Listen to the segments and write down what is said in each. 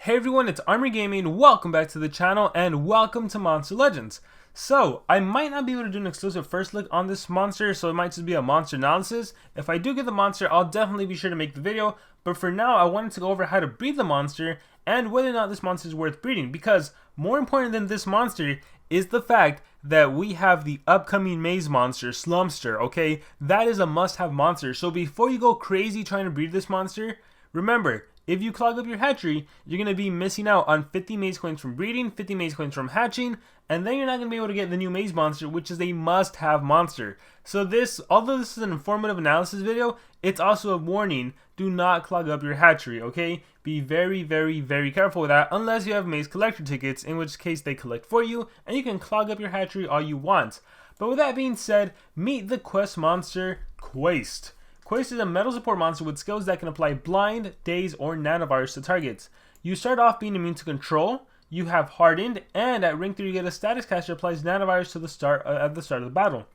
Hey everyone, it's Noamori Gaming. Welcome back to the channel and welcome to Monster Legends. So, I might not be able to do an exclusive first look on this monster, so it might just be a monster analysis. If I do get the monster, I'll definitely be sure to make the video, but for now I wanted to go over how to breed the monster and whether or not this monster is worth breeding, because more important than this monster is the fact that we have the upcoming maze monster, Slumster, okay? That is a must-have monster, so before you go crazy trying to breed this monster, remember, if you clog up your hatchery, you're going to be missing out on 50 maze coins from breeding, 50 maze coins from hatching, and then you're not going to be able to get the new maze monster, which is a must-have monster. So this, although this is an informative analysis video, it's also a warning, do not clog up your hatchery, okay? Be very, very, very careful with that, unless you have maze collector tickets, in which case they collect for you, and you can clog up your hatchery all you want. But with that being said, meet the quest monster, Qwaste. Qwaste is a metal support monster with skills that can apply blind, daze, or nanovirus to targets. You start off being immune to control, you have hardened, and at rank 3 you get a status caster that applies nanovirus to the start at the start of the battle.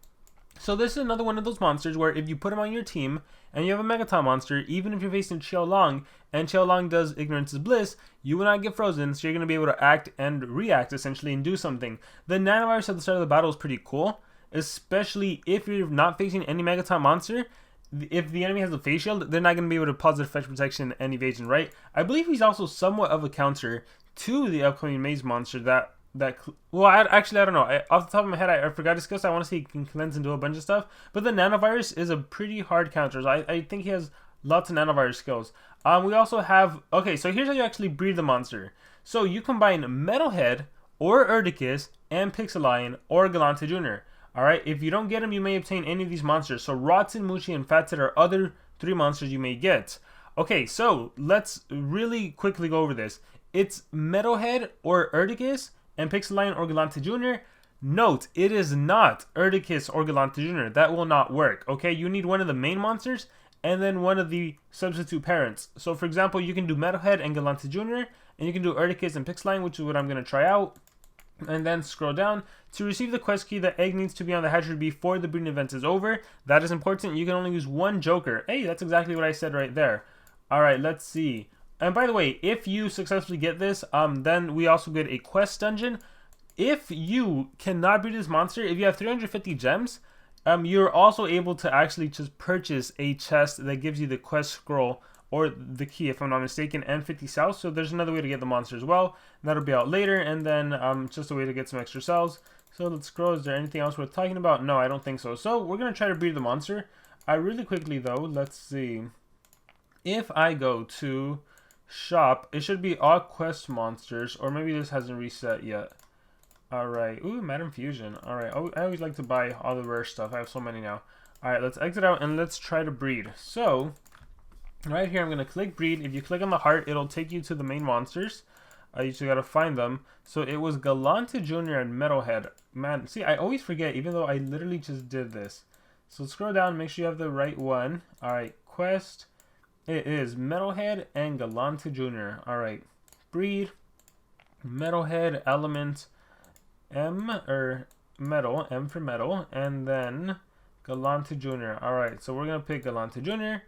So this is another one of those monsters where if you put him on your team and you have a Megaton monster, even if you're facing Qiaolong and Qiaolong does Ignorance is Bliss, you will not get frozen, so you're going to be able to act and react essentially and do something. The nanovirus at the start of the battle is pretty cool, especially if you're not facing any Megaton monster. If the enemy has a face shield, they're not going to be able to positive fetch protection and evasion, right? I believe he's also somewhat of a counter to the upcoming maze monster well, I don't know. Off the top of my head, I forgot to discuss. I want to see he can cleanse and do a bunch of stuff. But the nanovirus is a pretty hard counter. So I think he has lots of nanovirus skills. We also have... Okay, so here's how you actually breed the monster. So you combine Metalhead or Erdicus and Pixeline or Galante Jr. Alright, if you don't get them, you may obtain any of these monsters. So Rotten, Mushi, and Fated are other 3 monsters you may get. Okay, so let's really quickly go over this. It's Metalhead or Erdicus and Pixeline or Galante Jr. Note, it is not Erdicus or Galante Jr. That will not work, okay? You need one of the main monsters and then one of the substitute parents. So for example, you can do Metalhead and Galante Jr. and you can do Erdicus and Pixeline, which is what I'm going to try out. And then scroll down. To receive the quest key, the egg needs to be on the hatchery before the breeding event is over. That is important. You can only use 1 joker. Hey, that's exactly what I said right there. Alright, let's see. And by the way, if you successfully get this, then we also get a quest dungeon. If you cannot breed this monster, if you have 350 gems, you're also able to actually just purchase a chest that gives you the quest scroll or the key, if I'm not mistaken, and 50 cells. So there's another way to get the monster as well. That'll be out later, and then just a way to get some extra cells. So let's scroll. Is there anything else worth talking about? No, I don't think so. So we're going to try to breed the monster. Really quickly though, let's see. If I go to shop, it should be all quest monsters, or maybe this hasn't reset yet. Alright, ooh, Madam Fusion. Alright, I always like to buy all the rare stuff. I have so many now. Alright, let's exit out and let's try to breed. So right here, I'm going to click breed. If you click on the heart, it'll take you to the main monsters. You just got to find them. So it was Galante Jr. and Metalhead. Man, see, I always forget, even though I literally just did this. So scroll down, make sure you have the right one. Alright, quest. It is Metalhead and Galante Jr. Alright, breed. Metalhead, element, M, or metal, M for metal. And then Galante Jr. Alright, so we're going to pick Galante Jr.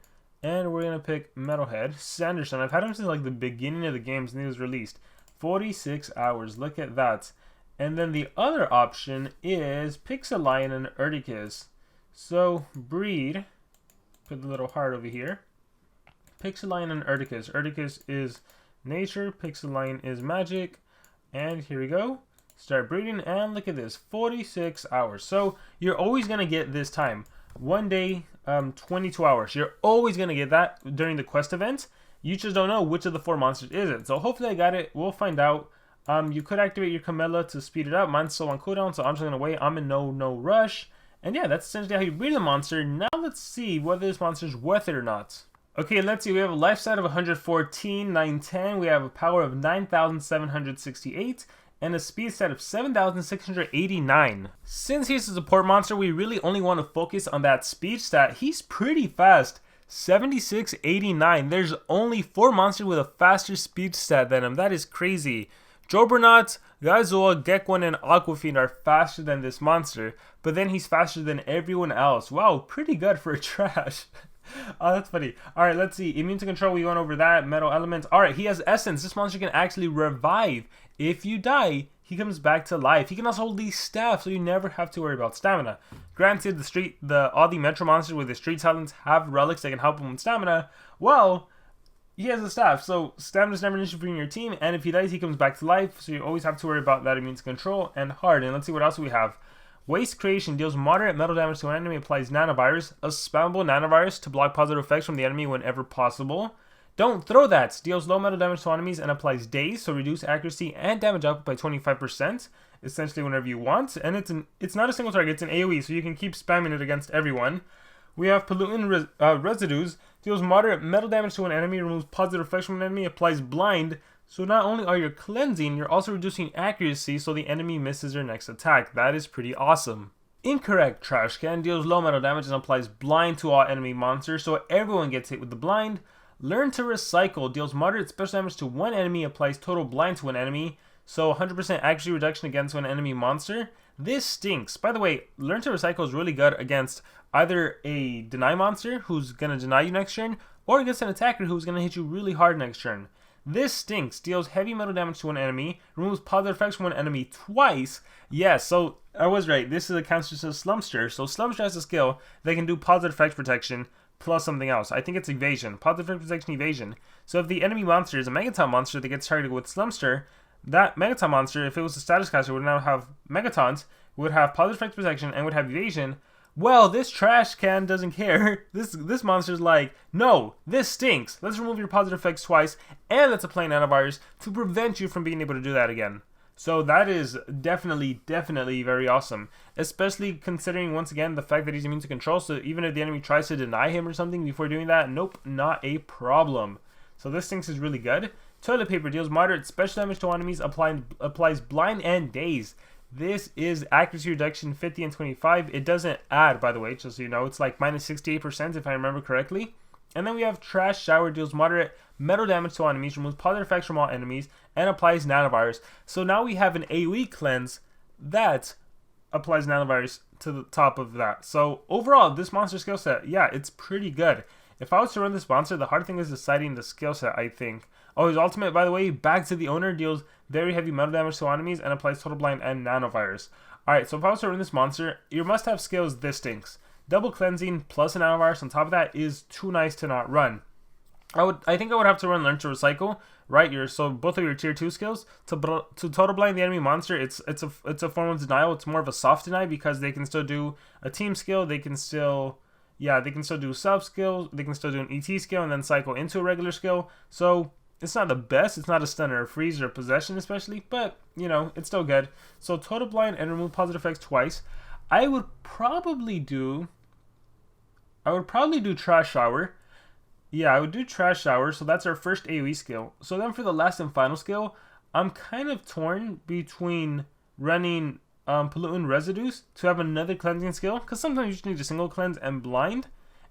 And we're going to pick Metalhead. Sanderson, I've had him since like the beginning of the game since he was released. 46 hours, look at that. And then the other option is Pixeline and Erdicus. So, breed, put the little heart over here. Pixeline and Erdicus. Erdicus is nature, Pixeline is magic. And here we go. Start breeding, and look at this, 46 hours. So, you're always going to get this time. 1 day, 22 hours. You're always going to get that during the quest event. You just don't know which of the 4 monsters is it. So hopefully I got it. We'll find out. You could activate your Camilla to speed it up. Mine's still on cooldown, so I'm just going to wait. I'm in no rush. And yeah, that's essentially how you breed the monster. Now let's see whether this monster is worth it or not. Okay, let's see. We have a life stat of 114, 910. We have a power of 9,768. And a speed stat of 7,689. Since he's a support monster, we really only want to focus on that speed stat. He's pretty fast, 7689. There's only 4 monsters with a faster speed stat than him. That is crazy. Jobbernaut, Gazor, Gekwan, and Aquafina are faster than this monster, but then he's faster than everyone else. Wow, pretty good for a trash. Oh, that's funny. Alright, let's see. Immune to control, we went over that. Metal element. Alright, he has essence. This monster can actually revive. If you die, he comes back to life. He can also hold these staff, so you never have to worry about stamina. Granted, all the Metro monsters with the street talents have relics that can help him with stamina. Well, he has a staff, so stamina's never an issue for you and your team, and if he dies, he comes back to life, so you always have to worry about that immune to control. And hard. And let's see what else we have. Waste creation deals moderate metal damage to an enemy, applies nanovirus, a spammable nanovirus to block positive effects from the enemy whenever possible. Don't throw that, deals low metal damage to enemies and applies daze, so reduce accuracy and damage output by 25%, essentially whenever you want. And it's not a single target, it's an AoE, so you can keep spamming it against everyone. We have pollutant residues, deals moderate metal damage to an enemy, removes positive effects from an enemy, applies blind. So not only are you cleansing, you're also reducing accuracy so the enemy misses their next attack. That is pretty awesome. Incorrect trash can deals low metal damage and applies blind to all enemy monsters, so everyone gets hit with the blind. Learn to recycle deals moderate special damage to one enemy, applies total blind to an enemy, so 100% accuracy reduction against an enemy monster. This stinks. By the way, learn to recycle is really good against either a deny monster who's gonna deny you next turn, or against an attacker who's gonna hit you really hard next turn. This stinks. Deals heavy metal damage to an enemy. Removes positive effects from an enemy twice. Yes, so I was right. This is a counter to Slumster. So Slumster has a skill that can do positive effects protection plus something else. I think it's evasion. Positive effects protection evasion. So if the enemy monster is a Megaton monster that gets targeted with Slumster, that Megaton monster, if it was a status caster, would now have Megatons, would have positive effects protection, and would have evasion. Well, this trash can doesn't care. This monster's like, no, this stinks. Let's remove your positive effects twice, and let's apply nanovirus to prevent you from being able to do that again. So that is definitely very awesome. Especially considering, once again, the fact that he's immune to control, so even if the enemy tries to deny him or something before doing that, nope, not a problem. So this stinks is really good. Toilet paper deals moderate special damage to enemies, applies blind and daze. This is accuracy reduction 50 and 25. It doesn't add, by the way, just so you know. It's like minus 68% if I remember correctly. And then we have Trash Shower, deals moderate metal damage to enemies, removes positive effects from all enemies, and applies nanovirus. So now we have an AoE cleanse that applies nanovirus to the top of that. So overall, this monster skill set, yeah, it's pretty good. If I was to run this monster, the hard thing is deciding the skill set, I think. Oh, his ultimate, by the way, Back to the Owner, deals very heavy metal damage to enemies and applies total blind and nanovirus. Alright, so if I was to run this monster, your must-have skills, this stinks. Double cleansing plus a nanovirus on top of that is too nice to not run. I think I would have to run Learn to Recycle, right? So both of your tier 2 skills to total blind the enemy monster. It's a form of denial. It's more of a soft deny because they can still do a team skill. They can still do sub skills. They can still do an ET skill and then cycle into a regular skill. So it's not the best. It's not a stun or a freeze or a possession especially, but you know, it's still good. So total blind and remove positive effects twice. I would probably do Trash Shower. Yeah, I would do Trash Shower, so that's our first AoE skill. So then for the last and final skill, I'm kind of torn between running Pollutant Residues to have another cleansing skill, because sometimes you just need a single cleanse and blind.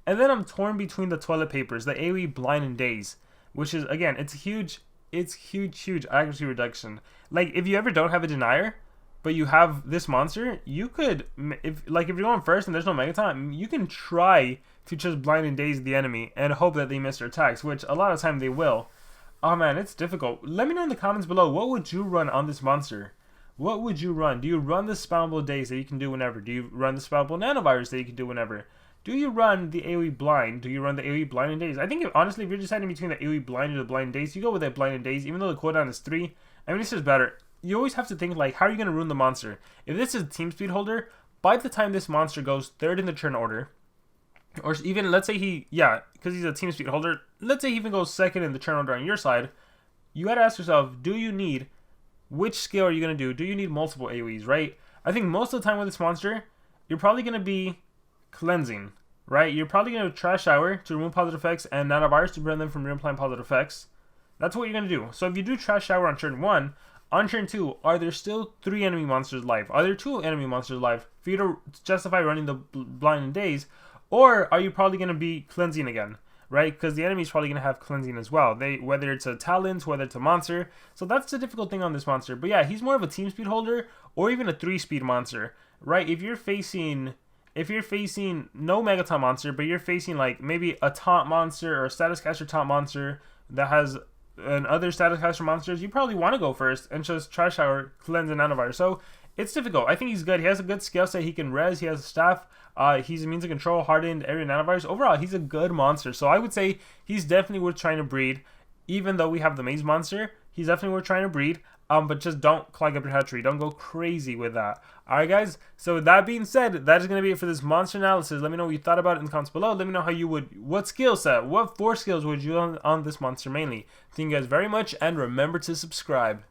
And then I'm torn between the toilet papers, the AoE blind and daze, which is, again, it's huge accuracy reduction. Like, if you ever don't have a denier, but you have this monster, you could, if you're going first and there's no Megaton, you can try to just blind and daze the enemy and hope that they miss their attacks, which a lot of time they will. Oh man, it's difficult. Let me know in the comments below, what would you run on this monster? What would you run? Do you run the spammable daze that you can do whenever? Do you run the spammable nanovirus that you can do whenever? Do you run the AoE blind? Do you run the AoE blind and daze? I think, honestly, if you're deciding between the AoE blind or the blind daze, you go with that blind and daze, even though the cooldown is 3. I mean, it's just better. You always have to think, like, how are you going to ruin the monster? If this is a team speed holder, by the time this monster goes 3rd in the turn order, or even, let's say because he's a team speed holder, let's say he even goes 2nd in the turn order on your side, you got to ask yourself, which skill are you going to do? Do you need multiple AoEs, right? I think most of the time with this monster, you're probably going to be cleansing, right? You're probably going to Trash Shower to remove positive effects and nanovirus to prevent them from reapplying positive effects. That's what you're going to do. So if you do Trash Shower on turn 1, on turn 2, are there still 3 enemy monsters alive? Are there 2 enemy monsters alive for you to justify running the blind and daze? Or are you probably going to be cleansing again, right? Because the enemy is probably going to have cleansing as well. Whether it's a talent, whether it's a monster. So that's the difficult thing on this monster. But yeah, he's more of a team speed holder or even a 3-speed monster, right? If you're facing if you're facing no Megaton monster, but you're facing like maybe a taunt monster or a status caster taunt monster that has other status caster monsters, you probably want to go first and just Trash Shower, Cleanse, and Nanovirus. So it's difficult. I think he's good. He has a good skill set. He can res. He has a staff. He's a means of control, hardened, area nanovirus. Overall, he's a good monster. So I would say he's definitely worth trying to breed. Even though we have the maze monster, he's definitely worth trying to breed. But just don't clog up your hatchery. Don't go crazy with that. Alright guys, so with that being said, that is going to be it for this monster analysis. Let me know what you thought about it in the comments below. Let me know how you would, what skill set, what 4 skills would you on this monster mainly. Thank you guys very much, and remember to subscribe.